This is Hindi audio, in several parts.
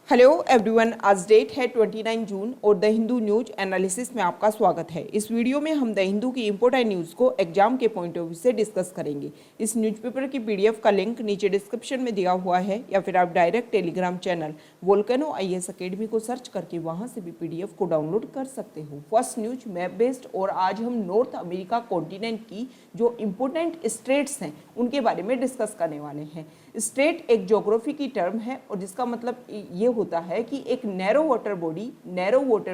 हेलो एवरीवन, आज डेट है 29 जून और द हिंदू न्यूज एनालिसिस में आपका स्वागत है। इस वीडियो में हम द हिंदू की इंपॉर्टेंट न्यूज़ को एग्जाम के पॉइंट ऑफ व्यू से डिस्कस करेंगे। इस न्यूज़पेपर की पीडीएफ का लिंक नीचे डिस्क्रिप्शन में दिया हुआ है या फिर आप direct Telegram channel volcano IAS academy को सर्च करके वहां से भी पीडीएफ को डाउनलोड कर सकते हो। फर्स्ट न्यूज मैप बेस्ड, और आज हम नॉर्थ अमेरिका कॉन्टिनेंट की जो इम्पोर्टेंट स्टेट्स हैं उनके बारे में डिस्कस करने वाले हैं। स्टेट एक ज्योग्राफी की टर्म है और जिसका मतलब ये होता है कि एक नैरो वाटर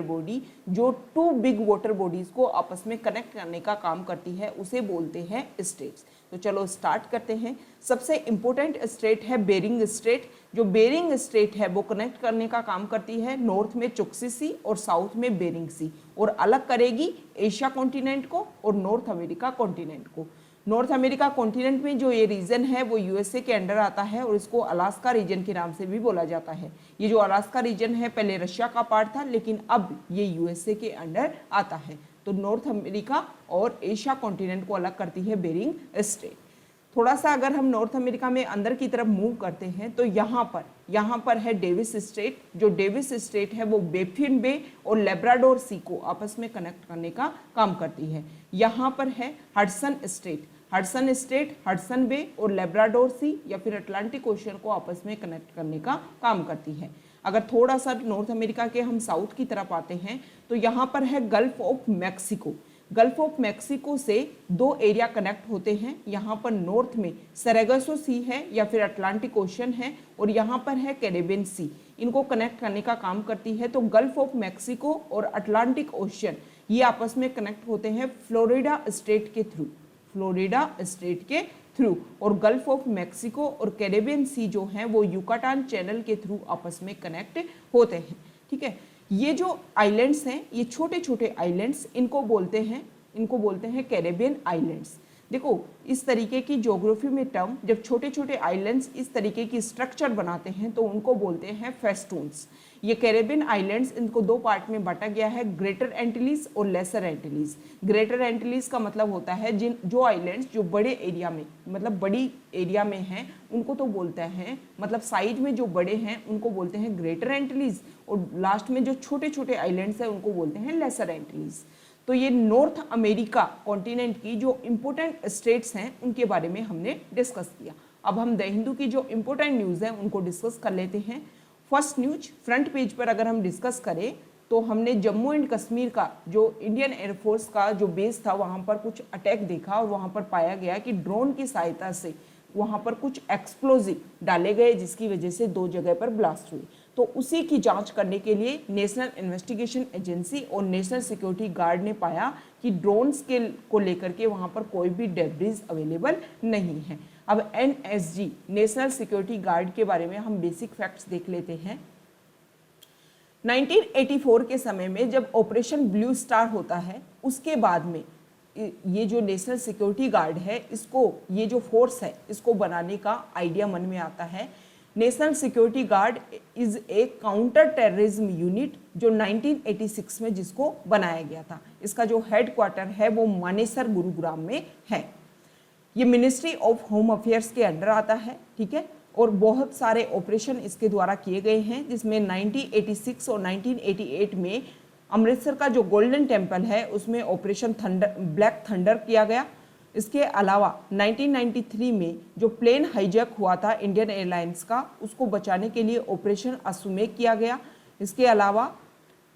बॉडी जो टू बिग वाटर बॉडीज को आपस में कनेक्ट करने का काम करती है उसे बोलते हैं स्टेट्स। तो चलो स्टार्ट करते हैं। सबसे इंपॉर्टेंट स्टेट है बेरिंग स्टेट। जो बेरिंग स्टेट है वो कनेक्ट करने का काम करती है नॉर्थ में चोक्सी सी और साउथ में बेरिंग सी, और अलग करेगी एशिया कॉन्टिनेंट को और नॉर्थ अमेरिका कॉन्टिनेंट को। नॉर्थ अमेरिका कॉन्टिनेंट में जो ये रीजन है वो यूएसए के अंडर आता है और इसको अलास्का रीजन के नाम से भी बोला जाता है। ये जो अलास्का रीजन है पहले रशिया का पार्ट था, लेकिन अब ये यूएसए के अंडर आता है। तो नॉर्थ अमेरिका और एशिया कॉन्टिनेंट को अलग करती है बेरिंग स्ट्रेट। थोड़ा सा अगर हम नॉर्थ अमेरिका में अंदर की तरफ मूव करते हैं तो यहाँ पर है डेविस स्ट्रेट। जो डेविस स्ट्रेट है वो बेफिन बे और लेब्राडोर सी को आपस में कनेक्ट करने का काम करती है। यहाँ पर है हडसन स्ट्रेट। हडसन बे और लेब्राडोर सी या फिर अटलांटिक ओशन को आपस में कनेक्ट करने का काम करती है। अगर थोड़ा सा नॉर्थ अमेरिका के हम साउथ की तरफ आते हैं तो यहाँ पर है gulf of Mexico. Gulf of Mexico से दो एरिया कनेक्ट होते हैं। यहाँ पर नॉर्थ में सरेगसो सी है या फिर अटलांटिक ओशन है, और यहाँ पर है कैरेबियन सी। इनको कनेक्ट करने का काम करती है। तो गल्फ ऑफ मैक्सिको और अटलांटिक ओशन ये आपस में कनेक्ट होते हैं फ्लोरिडा स्टेट के थ्रू, और गल्फ ऑफ मैक्सिको और कैरेबियन सी जो हैं वो युकाटान चैनल के थ्रू आपस में कनेक्ट होते हैं। ठीक है, ये जो आइलैंड्स हैं, ये छोटे छोटे आइलैंड्स, इनको बोलते हैं कैरेबियन आइलैंड्स। देखो, इस तरीके की ज्योग्राफी में टर्म, जब छोटे छोटे आइलैंड्स इस तरीके की स्ट्रक्चर बनाते हैं तो उनको बोलते हैं फेस्टून्स। ये कैरेबियन आइलैंड्स, इनको दो पार्ट में बांटा गया है, ग्रेटर एंटिलीज और लेसर एंटिलीज। ग्रेटर एंटिलीज का मतलब होता है जो आइलैंड्स जो बड़े एरिया में, मतलब बड़ी एरिया में हैं, उनको तो बोलते हैं, मतलब साइज में जो बड़े हैं उनको बोलते हैं ग्रेटर एंटिलीज, और लास्ट में जो छोटे छोटे आइलैंड्स हैं उनको बोलते हैं लेसर एंटिलीज। तो ये नॉर्थ अमेरिका कॉन्टिनेंट की जो इम्पोर्टेंट स्टेट्स हैं उनके बारे में हमने डिस्कस किया। अब हम द हिंदू की जो इम्पोर्टेंट न्यूज़ है उनको डिस्कस कर लेते हैं। फर्स्ट न्यूज फ्रंट पेज पर अगर हम डिस्कस करें तो हमने जम्मू एंड कश्मीर का जो इंडियन एयरफोर्स का जो बेस था वहाँ पर कुछ अटैक देखा, और वहाँ पर पाया गया कि ड्रोन की सहायता से वहाँ पर कुछ एक्सप्लोजिव डाले गए जिसकी वजह से दो जगह पर ब्लास्ट हुई। तो उसी की जांच करने के लिए नेशनल इन्वेस्टिगेशन एजेंसी और नेशनल सिक्योरिटी गार्ड ने पाया कि ड्रोन्स को लेकर के वहाँ पर कोई भी डेब्रिज अवेलेबल नहीं है। अब एनएसजी नेशनल सिक्योरिटी गार्ड के बारे में हम बेसिक फैक्ट्स देख लेते हैं। 1984 के समय में जब ऑपरेशन ब्लू स्टार होता है, उसके बाद में ये जो नेशनल सिक्योरिटी गार्ड है, इसको, ये जो फोर्स है, इसको बनाने का आइडिया मन में आता है। National security guard is a counter terrorism unit जो 1986 में जिसको बनाया गया था। इसका जो हेड क्वार्टर है वो मानेसर गुरुग्राम में है। ये मिनिस्ट्री ऑफ होम अफेयर्स के अंडर आता है। ठीक है, और बहुत सारे ऑपरेशन इसके द्वारा किए गए हैं, जिसमें 1986 और 1988 में अमृतसर का जो गोल्डन टेम्पल है उसमें ऑपरेशन ब्लैक थंडर किया गया। इसके अलावा 1993 में जो प्लेन हाईजैक हुआ था इंडियन एयरलाइंस का, उसको बचाने के लिए ऑपरेशन अश्वमेघ किया गया। इसके अलावा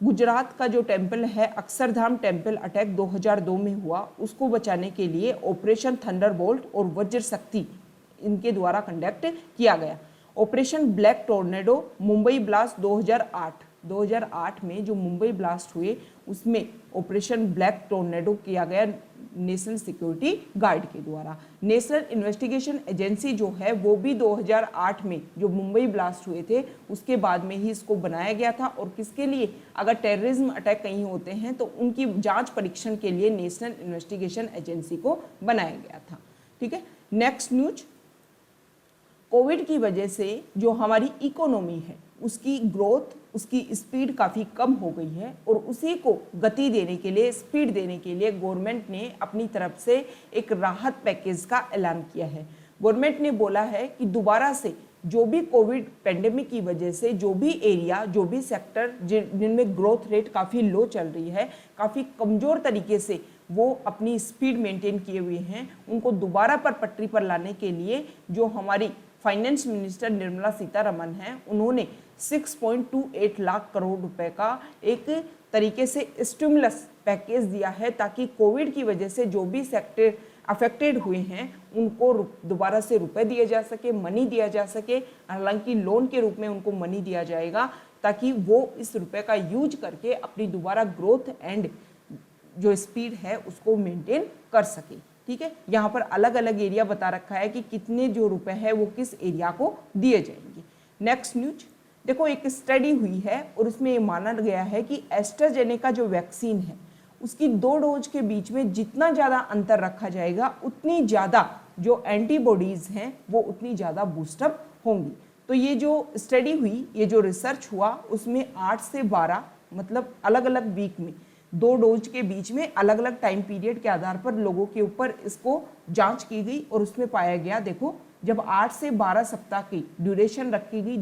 गुजरात का जो टेम्पल है अक्षरधाम टेम्पल अटैक 2002 में हुआ, उसको बचाने के लिए ऑपरेशन थंडरबोल्ट और वज्र शक्ति इनके द्वारा कंडक्ट किया गया। Operation black tornado Mumbai blast 2008 में जो मुंबई ब्लास्ट हुए उसमें ऑपरेशन ब्लैक टोर्नेडो किया गया नेशनल सिक्योरिटी गार्ड के द्वारा। नेशनल इन्वेस्टिगेशन एजेंसी जो है वो भी 2008 में जो मुंबई ब्लास्ट हुए थे उसके बाद में ही इसको बनाया गया था, और किसके लिए, अगर टेररिज्म अटैक कहीं होते हैं तो उनकी जांच परीक्षण के लिए नेशनल इन्वेस्टिगेशन एजेंसी को बनाया गया था। ठीक है, नेक्स्ट न्यूज, कोविड की वजह से जो हमारी इकोनॉमी है उसकी ग्रोथ, उसकी स्पीड काफ़ी कम हो गई है, और उसी को गति देने के लिए, स्पीड देने के लिए गवर्नमेंट ने अपनी तरफ से एक राहत पैकेज का ऐलान किया है। गवर्नमेंट ने बोला है कि दोबारा से जो भी कोविड पेंडेमिक की वजह से जो भी एरिया, जो भी सेक्टर जिनमें ग्रोथ रेट काफ़ी लो चल रही है, काफ़ी कमज़ोर तरीके से वो अपनी स्पीड मेंटेन किए हुए हैं, उनको दोबारा पर पटरी पर लाने के लिए जो हमारी फाइनेंस मिनिस्टर निर्मला सीतारमण हैं, उन्होंने 6.28 लाख करोड़ रुपए का एक तरीके से स्टिमुलस पैकेज दिया है, ताकि कोविड की वजह से जो भी सेक्टर अफेक्टेड हुए हैं उनको दोबारा से रुपए दिए जा सके, मनी दिया जा सके। हालांकि लोन के रूप में उनको मनी दिया जाएगा, ताकि वो इस रुपए का यूज करके अपनी दोबारा ग्रोथ एंड जो स्पीड है उसको मेंटेन कर सके। ठीक है, यहाँ पर अलग अलग एरिया बता रखा है कि कितने जो रुपए है वो किस एरिया को दिए जाएंगे। नेक्स्ट न्यूज देखो, एक स्टडी हुई है और उसमें ये माना गया है कि एस्ट्राजेनेका जो वैक्सीन है उसकी 2 डोज के बीच में जितना ज़्यादा अंतर रखा जाएगा, उतनी ज़्यादा जो एंटीबॉडीज़ हैं वो उतनी ज़्यादा बूस्टअप होंगी। तो ये जो स्टडी हुई, ये जो रिसर्च हुआ, उसमें 8 से 12 मतलब अलग अलग वीक में 2 डोज के बीच में अलग अलग टाइम पीरियड के आधार पर लोगों के ऊपर इसको जांच की गई और उसमें पाया गया, देखो जब 8 से 12 सप्ताह की ड्यूरेशन रखी गई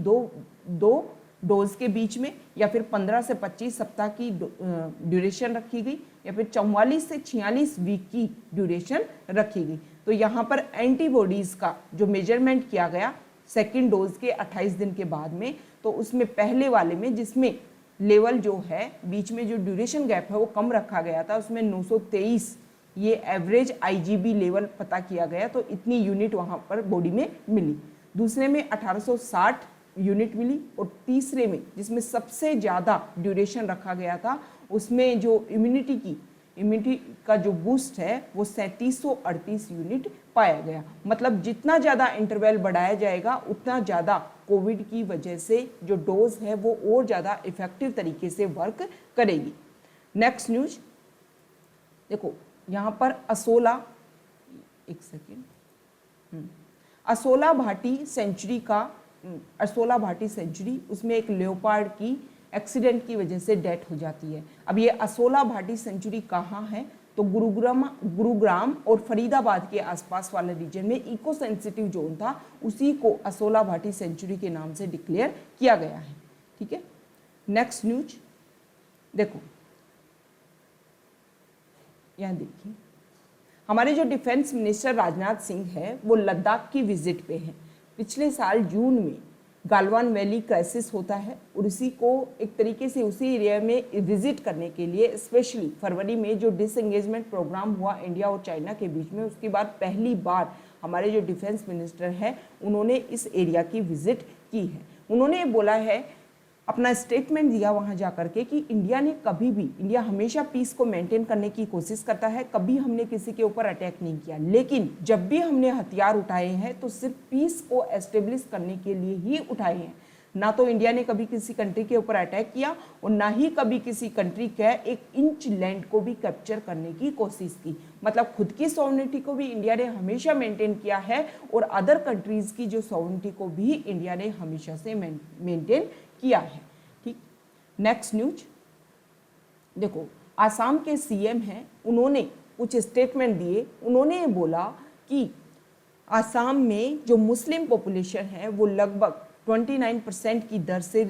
दो डोज के बीच में, या फिर 15 से 25 सप्ताह की ड्यूरेशन रखी गई, या फिर 44 से 46 वीक की ड्यूरेशन रखी गई, तो यहाँ पर एंटीबॉडीज़ का जो मेजरमेंट किया गया सेकेंड डोज के 28 दिन के बाद में, तो उसमें पहले वाले में जिसमें लेवल जो है बीच में जो ड्यूरेशन गैप है वो कम रखा गया था, उसमें 923 ये एवरेज आईजीबी लेवल पता किया गया, तो इतनी यूनिट वहाँ पर बॉडी में मिली। दूसरे में 1860 यूनिट मिली, और तीसरे में जिसमें सबसे ज़्यादा ड्यूरेशन रखा गया था उसमें जो इम्यूनिटी का जो बूस्ट है वो 3738 यूनिट पाया गया। मतलब जितना ज़्यादा इंटरवल बढ़ाया जाएगा उतना ज़्यादा कोविड की वजह से जो डोज है वो और ज़्यादा इफेक्टिव तरीके से वर्क करेगी। नेक्स्ट न्यूज देखो, यहाँ पर असोला भाटी सेंचुरी उसमें एक लेओपार्ड की एक्सीडेंट की वजह से डेथ हो जाती है। अब ये असोला भाटी सेंचुरी कहाँ है, तो गुरुग्राम और फरीदाबाद के आसपास वाले रीजन में इको सेंसिटिव जोन था, उसी को असोला भाटी सेंचुरी के नाम से डिक्लेयर किया गया है। ठीक है, नेक्स्ट न्यूज देखो, यहाँ देखिए, हमारे जो डिफेंस मिनिस्टर राजनाथ सिंह है वो लद्दाख की विजिट पे हैं। पिछले साल जून में गालवान वैली क्राइसिस होता है और उसी को एक तरीके से उसी एरिया में विजिट करने के लिए स्पेशली फरवरी में जो डिसएंगेजमेंट प्रोग्राम हुआ इंडिया और चाइना के बीच में, उसके बाद पहली बार हमारे जो डिफेंस मिनिस्टर हैं उन्होंने इस एरिया की विजिट की है। उन्होंने बोला है, अपना स्टेटमेंट दिया वहाँ जा करके कि इंडिया हमेशा पीस को मेंटेन करने की कोशिश करता है, कभी हमने किसी के ऊपर अटैक नहीं किया, लेकिन जब भी हमने हथियार उठाए हैं तो सिर्फ पीस को एस्टेब्लिश करने के लिए ही उठाए हैं। ना तो इंडिया ने कभी किसी कंट्री के ऊपर अटैक किया और ना ही कभी किसी कंट्री के 1 इंच लैंड को भी कैप्चर करने की कोशिश की। मतलब खुद की सॉवरेनिटी को भी इंडिया ने हमेशा मेंटेन किया है और अदर कंट्रीज की जो सॉवरेनिटी को भी इंडिया ने हमेशा से मेंटेन किया है। ठीक, नेक्स्ट न्यूज देखो, आसाम के सीएम हैं, उन्होंने कुछ स्टेटमेंट दिए। उन्होंने बोला कि आसाम में जो मुस्लिम पॉपुलेशन है वो लगभग 29% की दर से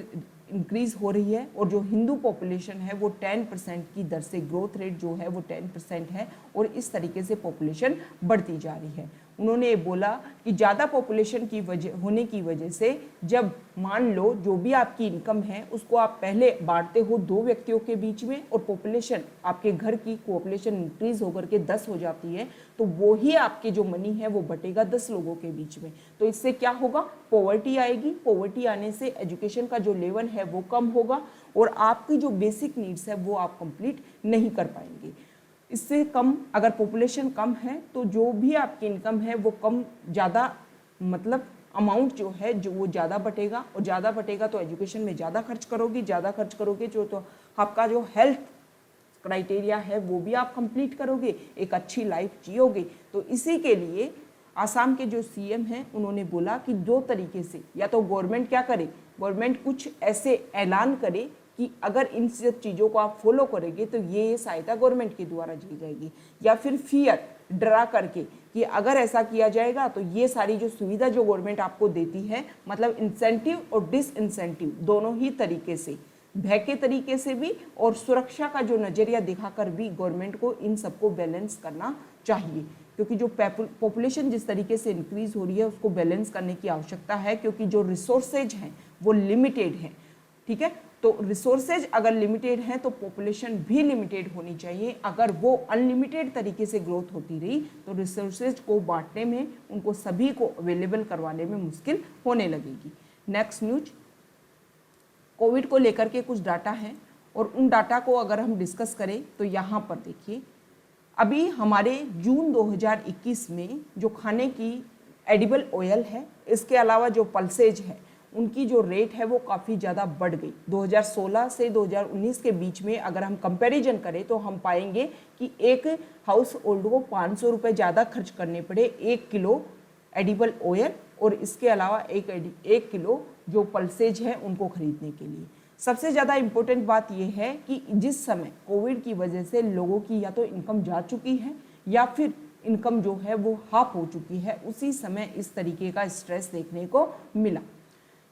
इंक्रीज हो रही है और जो हिंदू पॉपुलेशन है वो 10% की दर से, ग्रोथ रेट जो है वो 10% है और इस तरीके से पॉपुलेशन बढ़ती जा रही है। उन्होंने ये बोला कि ज़्यादा पॉपुलेशन की होने की वजह से जब मान लो जो भी आपकी इनकम है उसको आप पहले बांटते हो 2 व्यक्तियों के बीच में और पॉपुलेशन आपके घर की पॉपुलेशन इंक्रीज होकर के 10 हो जाती है, तो वो ही आपके जो मनी है वो बटेगा 10 लोगों के बीच में। तो इससे क्या होगा, पॉवर्टी आएगी। पॉवर्टी आने से एजुकेशन का जो लेवल है वो कम होगा और आपकी जो बेसिक नीड्स है वो आप कंप्लीट नहीं कर पाएंगे। इससे कम अगर पॉपुलेशन कम है तो जो भी आपकी इनकम है वो कम ज़्यादा मतलब अमाउंट जो है जो वो ज़्यादा बटेगा और ज़्यादा बटेगा तो एजुकेशन में ज़्यादा खर्च करोगे, ज़्यादा खर्च करोगे जो तो आपका जो हेल्थ क्राइटेरिया है वो भी आप कंप्लीट करोगे, एक अच्छी लाइफ जियोगे। तो इसी के लिए आसाम के जो सीएम हैं उन्होंने बोला कि 2 तरीके से या तो गवर्नमेंट क्या करे, गवर्नमेंट कुछ ऐसे ऐलान करे कि अगर इन सब चीज़ों को आप फॉलो करेंगे तो ये सहायता गवर्नमेंट के द्वारा दी जाएगी, या फिर फियर डरा करके कि अगर ऐसा किया जाएगा तो ये सारी जो सुविधा जो गवर्नमेंट आपको देती है, मतलब इंसेंटिव और डिसइंसेंटिव दोनों ही तरीके से, भय के तरीके से भी और सुरक्षा का जो नज़रिया दिखाकर भी गवर्नमेंट को इन सबको बैलेंस करना चाहिए, क्योंकि जो पॉपुलेशन जिस तरीके से इंक्रीज हो रही है उसको बैलेंस करने की आवश्यकता है, क्योंकि जो रिसोर्सेज हैं वो लिमिटेड हैं। ठीक है, तो रिसोर्सेज अगर लिमिटेड हैं तो पॉपुलेशन भी लिमिटेड होनी चाहिए। अगर वो अनलिमिटेड तरीके से ग्रोथ होती रही तो रिसोर्सेज को बांटने में, उनको सभी को अवेलेबल करवाने में मुश्किल होने लगेगी। नेक्स्ट न्यूज, कोविड को लेकर के कुछ डाटा हैं और उन डाटा को अगर हम डिस्कस करें तो यहाँ पर देखिए, अभी हमारे जून 2021 में जो खाने की एडिबल ऑयल है, इसके अलावा जो पल्सेज है, उनकी जो रेट है वो काफ़ी ज़्यादा बढ़ गई। 2016 से 2019 के बीच में अगर हम कंपैरिजन करें तो हम पाएंगे कि एक हाउस होल्ड को 500 रुपये ज़्यादा खर्च करने पड़े 1 किलो एडिबल ऑयल और इसके अलावा एक किलो जो पल्सेज है उनको खरीदने के लिए। सबसे ज़्यादा इम्पोर्टेंट बात यह है कि जिस समय कोविड की वजह से लोगों की या तो इनकम जा चुकी है या फिर इनकम जो है वो हाफ हो चुकी है, उसी समय इस तरीके का स्ट्रेस देखने को मिला।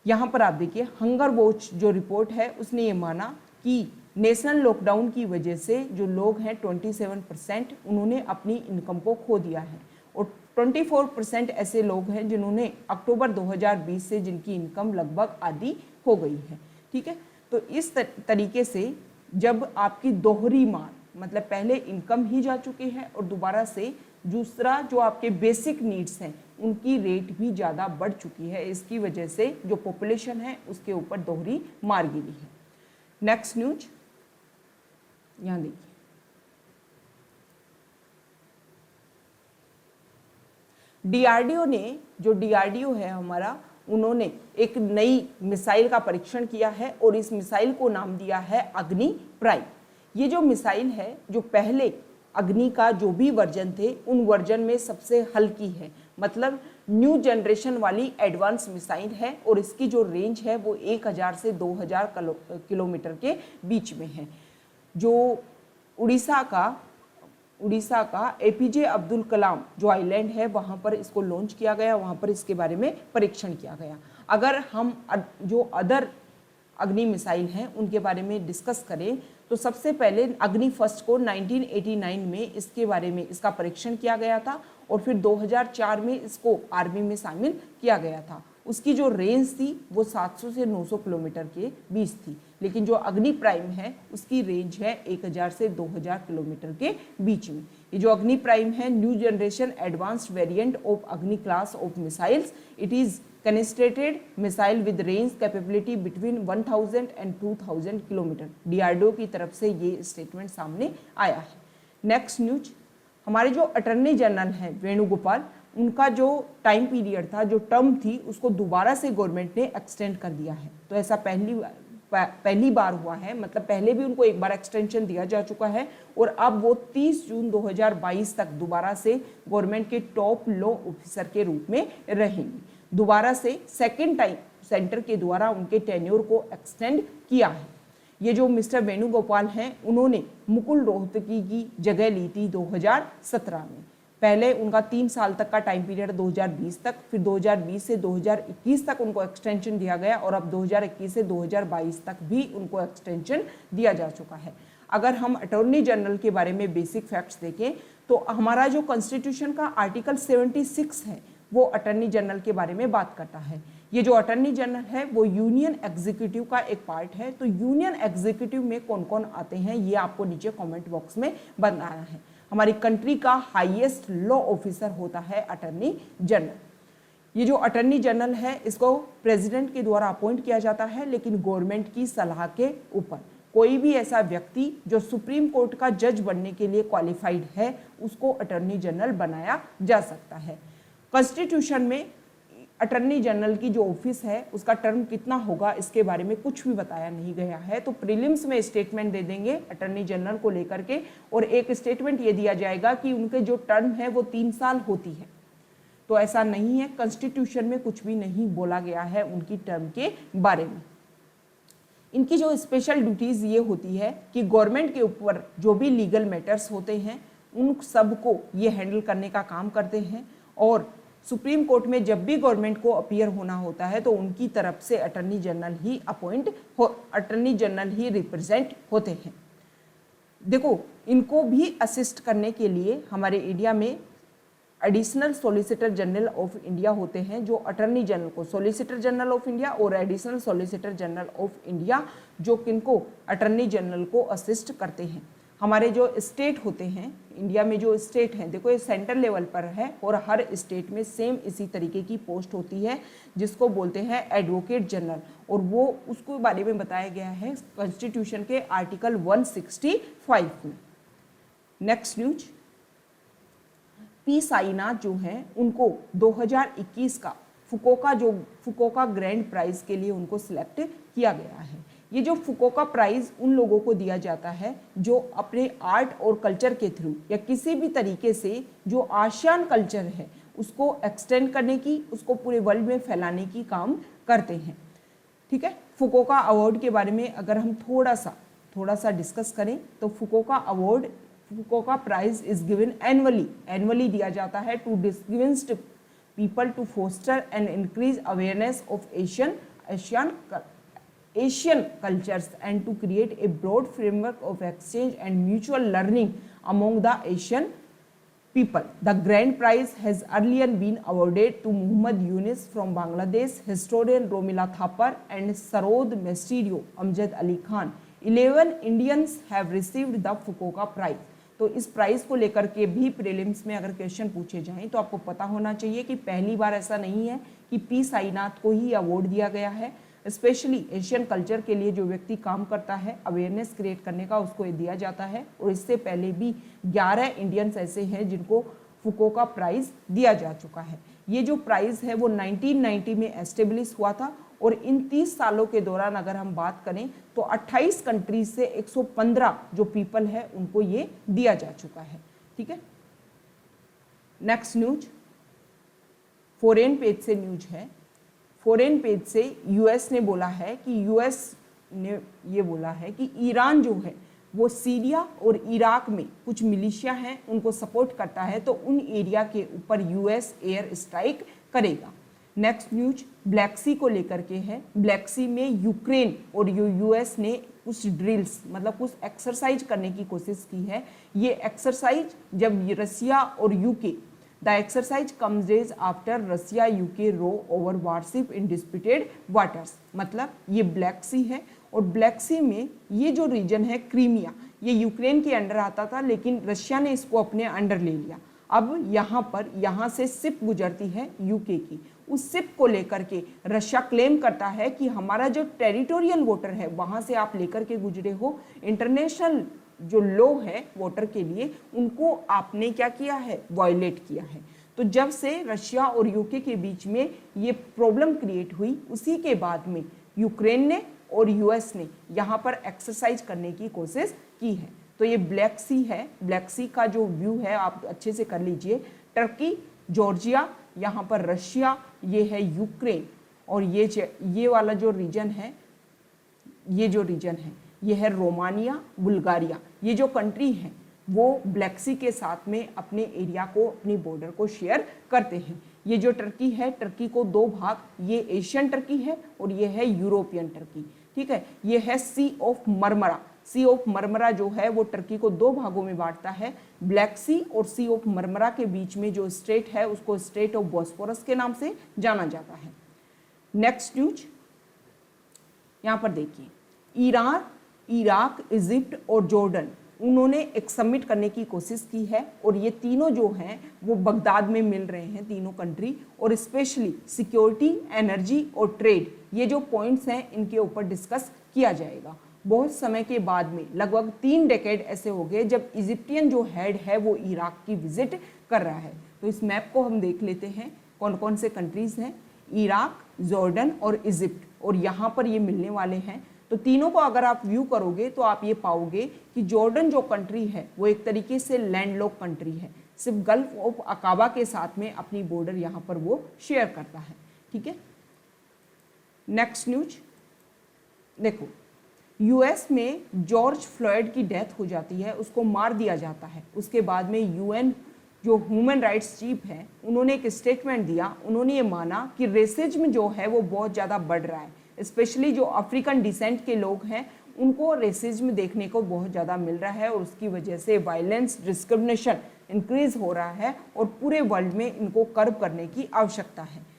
यहाँ पर आप देखिए, हंगर वॉच जो रिपोर्ट है उसने ये माना कि नेशनल लॉकडाउन की वजह से जो लोग हैं 27% उन्होंने अपनी इनकम को खो दिया है और 24% ऐसे लोग हैं जिन्होंने अक्टूबर 2020 से जिनकी इनकम लगभग आधी हो गई है। ठीक है, तो इस तरीके से जब आपकी दोहरी मार, मतलब पहले इनकम ही जा चुकी है और दोबारा से दूसरा जो आपके बेसिक नीड्स हैं उनकी रेट भी ज़्यादा बढ़ चुकी है, इसकी वजह से जो पॉपुलेशन है उसके ऊपर दोहरी मार गिरी है। नेक्स्ट न्यूज, यहाँ देखिए, डीआरडीओ ने, जो डीआरडीओ है हमारा, उन्होंने एक नई मिसाइल का परीक्षण किया है और इस मिसाइल को नाम दिया है अग्नि प्राइम। ये जो मिसाइल है, जो पहले अग्नि का जो भी वर्जन थे उन वर्जन में सबसे हल्की है, मतलब न्यू जनरेशन वाली एडवांस मिसाइल है और इसकी जो रेंज है वो 1000 से 2000 किलोमीटर के बीच में है। जो उड़ीसा का एपीजे अब्दुल कलाम जो आइलैंड है वहाँ पर इसको लॉन्च किया गया, वहाँ पर इसके बारे में परीक्षण किया गया। अगर हम जो अदर अग्नि मिसाइल हैं उनके बारे में डिस्कस करें तो सबसे पहले अग्नि फर्स्ट को 1989 में इसके बारे में इसका परीक्षण किया गया था और फिर 2004 में इसको आर्मी में शामिल किया गया था। उसकी जो रेंज थी वो 700 से 900 किलोमीटर के बीच थी, लेकिन जो अग्नि प्राइम है उसकी रेंज है 1000 से 2000 किलोमीटर के बीच में। ये जो अग्नि प्राइम है, new generation advanced variant of Agni class of missiles, it is canisterised missile with range capability between 1000 and 2000 kilometre. DRDO की तरफ से ये स्टेटमेंट सामने आया है। नेक्स्ट न्यूज, हमारे जो अटर्नी जनरल हैं वेणुगोपाल, उनका जो टाइम पीरियड था, जो टर्म थी, उसको दोबारा से गवर्नमेंट ने एक्सटेंड कर दिया है। तो ऐसा पहली बार हुआ है, मतलब पहले भी उनको एक बार एक्सटेंशन दिया जा चुका है और अब वो 30 जून 2022 तक दोबारा से गवर्नमेंट के टॉप लॉ ऑफिसर के रूप में रहेंगी। दोबारा से सेकेंड टाइम सेंटर के द्वारा उनके टेन्योर को एक्सटेंड किया है। ये जो मिस्टर वेणुगोपाल हैं, उन्होंने मुकुल रोहतगी की जगह ली थी 2017 में। पहले उनका 3 साल तक का टाइम पीरियड 2020 तक, फिर 2020 से 2021 तक उनको एक्सटेंशन दिया गया और अब 2021 से 2022 तक भी उनको एक्सटेंशन दिया जा चुका है। अगर हम अटॉर्नी जनरल के बारे में बेसिक फैक्ट्स देखें तो हमारा जो कॉन्स्टिट्यूशन का आर्टिकल 76 है वो अटॉर्नी जनरल के बारे में बात करता है। ये जो अटॉर्नी जनरल है वो यूनियन एग्जीक्यूटिव का एक पार्ट है। तो यूनियन एग्जीक्यूटिव में कौन कौन आते हैं ये आपको नीचे कमेंट बॉक्स में बताना है। हमारी कंट्री का हाईएस्ट लॉ ऑफिसर होता है अटॉर्नी जनरल। ये जो अटॉर्नी जनरल है इसको प्रेसिडेंट के द्वारा अपॉइंट किया जाता है, लेकिन गवर्नमेंट की सलाह के ऊपर। कोई भी ऐसा व्यक्ति जो सुप्रीम कोर्ट का जज बनने के लिए क्वालिफाइड है उसको अटॉर्नी जनरल बनाया जा सकता है। कॉन्स्टिट्यूशन में अटॉर्नी जनरल की जो ऑफिस है उसका टर्म कितना होगा इसके बारे में कुछ भी बताया नहीं गया है। तो प्रीलिम्स में स्टेटमेंट दे देंगे अटॉर्नी जनरल को लेकर के और एक स्टेटमेंट ये दिया जाएगा कि उनके जो टर्म है वो 3 साल होती है। तो ऐसा नहीं है, कॉन्स्टिट्यूशन में कुछ भी नहीं बोला गया है उनकी टर्म के बारे में। इनकी जो स्पेशल ड्यूटीज़ ये होती है कि गवर्नमेंट के ऊपर जो भी लीगल मैटर्स होते हैं उन सबको ये हैंडल करने का काम करते हैं। और सुप्रीम कोर्ट में जब भी गवर्नमेंट को अपीयर होना होता है तो उनकी तरफ से अटॉर्नी जनरल ही रिप्रेजेंट होते हैं। देखो, इनको भी असिस्ट करने के लिए हमारे इंडिया में additional solicitor general of India होते हैं, जो अटॉर्नी जनरल को, सॉलिसिटर जनरल ऑफ इंडिया और additional solicitor general of India, जो किनको, अटॉर्नी जनरल को असिस्ट करते हैं। हमारे जो स्टेट होते हैं इंडिया में, जो स्टेट हैं, देखो ये सेंट्रल लेवल पर है और हर स्टेट में सेम इसी तरीके की पोस्ट होती है जिसको बोलते हैं एडवोकेट जनरल, और वो उसको बारे में बताया गया है कॉन्स्टिट्यूशन के आर्टिकल 165 में। नेक्स्ट न्यूज, पी साईनाथ जो हैं उनको 2021 का फुकोका ग्रैंड प्राइज के लिए उनको सिलेक्ट किया गया है। ये जो फुकोका प्राइज उन लोगों को दिया जाता है जो अपने आर्ट और कल्चर के थ्रू या किसी भी तरीके से जो आसियान कल्चर है उसको एक्सटेंड करने की, उसको पूरे वर्ल्ड में फैलाने की काम करते हैं। ठीक है, फुकोका अवार्ड के बारे में अगर हम थोड़ा सा डिस्कस करें तो Fukuoka prize is given annually दिया जाता है to distinguished people to foster and increase awareness of Asian cultures and to create a broad framework of exchange and mutual learning among the Asian people. The grand prize has earlier been awarded to Muhammad Yunus from Bangladesh, historian Romila Thapar and Sarod Mestirio Amjad Ali Khan. 11 Indians have received the Fukuoka Prize. तो इस प्राइज को लेकर के भी प्रीलिम्स में अगर क्वेश्चन पूछे जाएं तो आपको पता होना चाहिए कि पहली बार ऐसा नहीं है कि पी साईनाथ को ही अवार्ड दिया गया है। स्पेशली एशियन कल्चर के लिए जो व्यक्ति काम करता है, अवेयरनेस क्रिएट करने का, उसको ये दिया जाता है। और इससे पहले भी 11 इंडियंस ऐसे हैं जिनको फुकोका प्राइज दिया जा चुका है। ये जो प्राइज है वो 1990 में एस्टेब्लिश हुआ था और इन 30 सालों के दौरान अगर हम बात करें तो 28 कंट्रीज से 115 जो पीपल है उनको ये दिया जा चुका है। ठीक है, नेक्स्ट न्यूज फॉरेन पेज से न्यूज है। फॉरेन पेज से यूएस ने बोला है कि ईरान जो है वो सीरिया और इराक में कुछ मिलिशिया हैं उनको सपोर्ट करता है, तो उन एरिया के ऊपर यूएस एयर स्ट्राइक करेगा। नेक्स्ट न्यूज ब्लैक सी को लेकर के है। ब्लैक सी में यूक्रेन और यूएस ने कुछ ड्रिल्स, मतलब कुछ एक्सरसाइज करने की कोशिश की है। ये एक्सरसाइज जब रसिया और UK, the exercise comes days after Russia UK row over warship in disputed waters, मतलब ये ब्लैक सी है। और ब्लैक सी में ये जो रीजन है क्रीमिया, ये यूक्रेन के अंडर आता था लेकिन रशिया ने इसको अपने अंडर ले लिया। अब यहाँ से शिप गुजरती है यूके की, उस शिप को लेकर के रशिया क्लेम करता है कि हमारा जो टेरिटोरियल वाटर है वहाँ से आप लेकर के गुजरे हो, इंटरनेशनल जो लॉ है वाटर के लिए उनको आपने क्या किया है, वायलेट किया है। तो जब से रशिया और यूके के बीच में ये प्रॉब्लम क्रिएट हुई, उसी के बाद में यूक्रेन ने और यूएस ने यहाँ पर एक्सरसाइज करने की कोशिश की है। तो ये ब्लैक सी है, ब्लैक सी का जो व्यू है आप अच्छे से कर लीजिए। टर्की, जॉर्जिया, यहाँ पर रशिया, ये है यूक्रेन, और ये वाला जो रीजन है, ये है रोमानिया, बुल्गारिया। ये जो कंट्री हैं वो ब्लैक सी के साथ में अपने एरिया को, अपनी बॉर्डर को शेयर करते हैं। ये जो टर्की है, टर्की को दो भाग, ये एशियन टर्की है और ये है यूरोपियन टर्की। ठीक है, ये है sea of Marmara. Sea of Marmara जो है वो टर्की को दो भागों में बांटता है। ब्लैक सी और सी ऑफ मरमरा के बीच में जो स्ट्रेट है उसको स्ट्रेट ऑफ बॉस्फोरस के नाम से जाना जाता है। नेक्स्ट न्यूज यहाँ पर देखिए, ईरान, इराक, इजिप्ट और जॉर्डन, उन्होंने एक सबमिट करने की कोशिश की है और ये तीनों जो हैं वो बगदाद में मिल रहे हैं, तीनों कंट्री। और स्पेशली सिक्योरिटी, एनर्जी और ट्रेड, ये जो पॉइंट्स हैं इनके ऊपर डिस्कस किया जाएगा। बहुत समय के बाद में, लगभग 3 डेकेड ऐसे हो गए जब इजिप्टियन जो हेड है वो इराक की विजिट कर रहा है। तो इस मैप को हम देख लेते हैं कौन कौन से कंट्रीज हैं, इराक, जॉर्डन और इजिप्ट, और यहाँ पर ये मिलने वाले हैं। तो तीनों को अगर आप व्यू करोगे तो आप ये पाओगे कि जॉर्डन जो कंट्री है वो एक तरीके से लैंडलॉक कंट्री है, सिर्फ गल्फ ऑफ अकाबा के साथ में अपनी बॉर्डर यहाँ पर वो शेयर करता है। ठीक है, नेक्स्ट न्यूज देखो, यूएस में जॉर्ज फ्लॉयड की डेथ हो जाती है, उसको मार दिया जाता है। उसके बाद में यूएन जो ह्यूमन राइट्स चीफ हैं उन्होंने एक स्टेटमेंट दिया। उन्होंने ये माना कि रेसिज्म जो है वो बहुत ज़्यादा बढ़ रहा है, स्पेशली जो अफ्रीकन डिसेंट के लोग हैं उनको रेसिज्म देखने को बहुत ज़्यादा मिल रहा है और उसकी वजह से वायलेंस डिस्क्रिमिनेशन इंक्रीज हो रहा है और पूरे वर्ल्ड में इनको कर्ब करने की आवश्यकता है।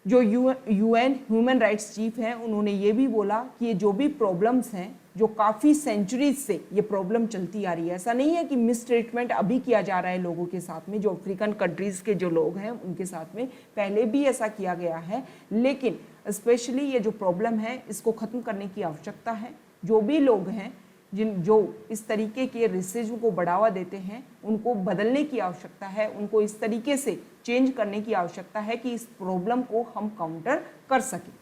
जो यूएन ह्यूमन राइट्स चीफ हैं उन्होंने ये भी बोला कि ये जो भी प्रॉब्लम्स हैं जो काफ़ी सेंचुरीज से ये प्रॉब्लम चलती आ रही है, ऐसा नहीं है कि मिस ट्रीटमेंट अभी किया जा रहा है लोगों के साथ में, जो अफ्रीकन कंट्रीज़ के जो लोग हैं उनके साथ में पहले भी ऐसा किया गया है, लेकिन स्पेशली ये जो प्रॉब्लम है इसको ख़त्म करने की आवश्यकता है। जो भी लोग हैं जो इस तरीके के रेसिज्म को बढ़ावा देते हैं उनको बदलने की आवश्यकता है, उनको इस तरीके से चेंज करने की आवश्यकता है कि इस प्रॉब्लम को हम काउंटर कर सकें।